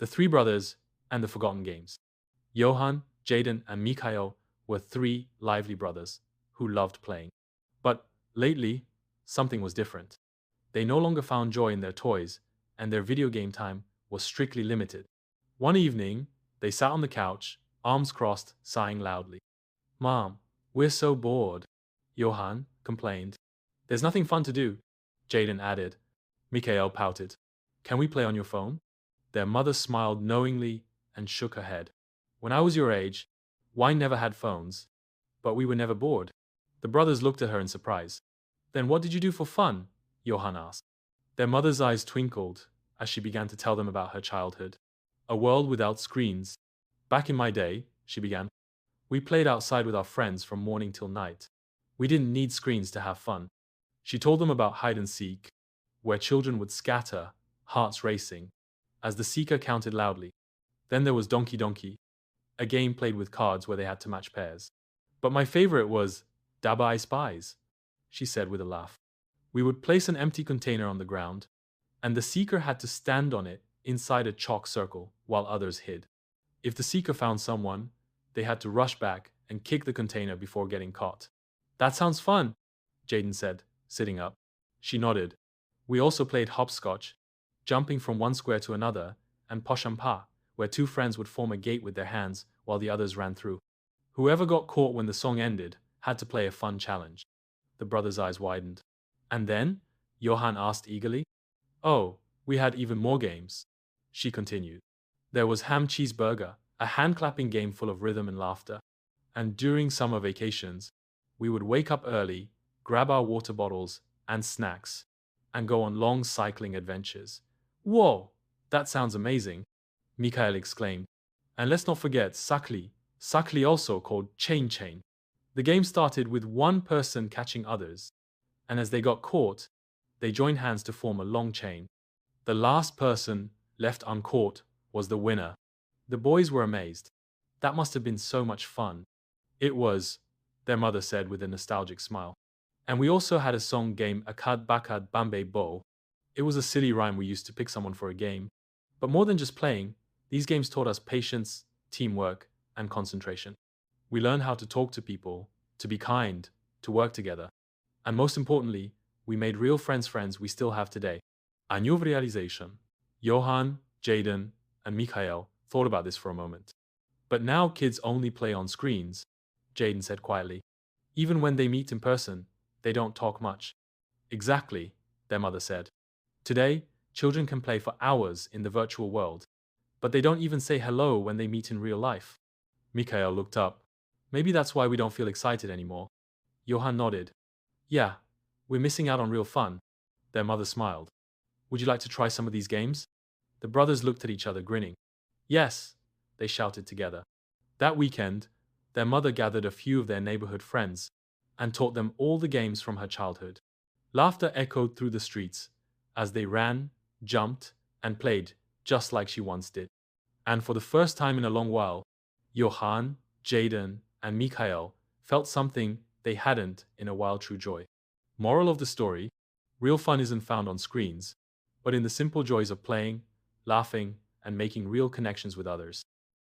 The Three Brothers and the Forgotten Games. Johann, Jaden, and Mikhail were three lively brothers who loved playing. But lately, something was different. They no longer found joy in their toys, and their video game time was strictly limited. One evening, they sat on the couch, arms crossed, sighing loudly. Mom, we're so bored, Johann complained. There's nothing fun to do, Jaden added. Mikhail pouted. Can we play on your phone? Their mother smiled knowingly and shook her head. When I was your age, why never had phones? But we were never bored. The brothers looked at her in surprise. Then what did you do for fun? Johann asked. Their mother's eyes twinkled as she began to tell them about her childhood. A world without screens. Back in my day, she began, we played outside with our friends from morning till night. We didn't need screens to have fun. She told them about hide and seek, where children would scatter, hearts racing, as the seeker counted loudly. Then there was Donkey Donkey, a game played with cards where they had to match pairs. But my favorite was Dabba I Spies, she said with a laugh. We would place an empty container on the ground, and the seeker had to stand on it inside a chalk circle while others hid. If the seeker found someone, they had to rush back and kick the container before getting caught. That sounds fun, Jaden said, sitting up. She nodded. We also played hopscotch, jumping from one square to another, and poshampa, where two friends would form a gate with their hands while the others ran through. Whoever got caught when the song ended had to play a fun challenge. The brothers' eyes widened. And then? Johann asked eagerly. Oh, we had even more games, she continued. There was Ham Cheeseburger, a hand-clapping game full of rhythm and laughter. And during summer vacations, we would wake up early, grab our water bottles and snacks, and go on long cycling adventures. Whoa, that sounds amazing, Mikhail exclaimed. And let's not forget Sakli also called Chain Chain. The game started with one person catching others, and as they got caught, they joined hands to form a long chain. The last person left uncaught was the winner. The boys were amazed. That must have been so much fun. It was, their mother said with a nostalgic smile. And we also had a song game, Akad Bakad Bambe Bo. It was a silly rhyme we used to pick someone for a game. But more than just playing, these games taught us patience, teamwork, and concentration. We learned how to talk to people, to be kind, to work together. And most importantly, we made real friends we still have today. A new realization. Johann, Jaden, and Mikhail thought about this for a moment. But now kids only play on screens, Jaden said quietly. Even when they meet in person, they don't talk much. Exactly, their mother said. Today, children can play for hours in the virtual world, but they don't even say hello when they meet in real life. Mikhail looked up. Maybe that's why we don't feel excited anymore. Johann nodded. Yeah, we're missing out on real fun. Their mother smiled. Would you like to try some of these games? The brothers looked at each other, grinning. Yes, they shouted together. That weekend, their mother gathered a few of their neighborhood friends and taught them all the games from her childhood. Laughter echoed through the streets as they ran, jumped, and played just like she once did. And for the first time in a long while, Johann, Jaden, and Mikhail felt something they hadn't in a while. True joy. Moral of the story, real fun isn't found on screens, but in the simple joys of playing, laughing, and making real connections with others.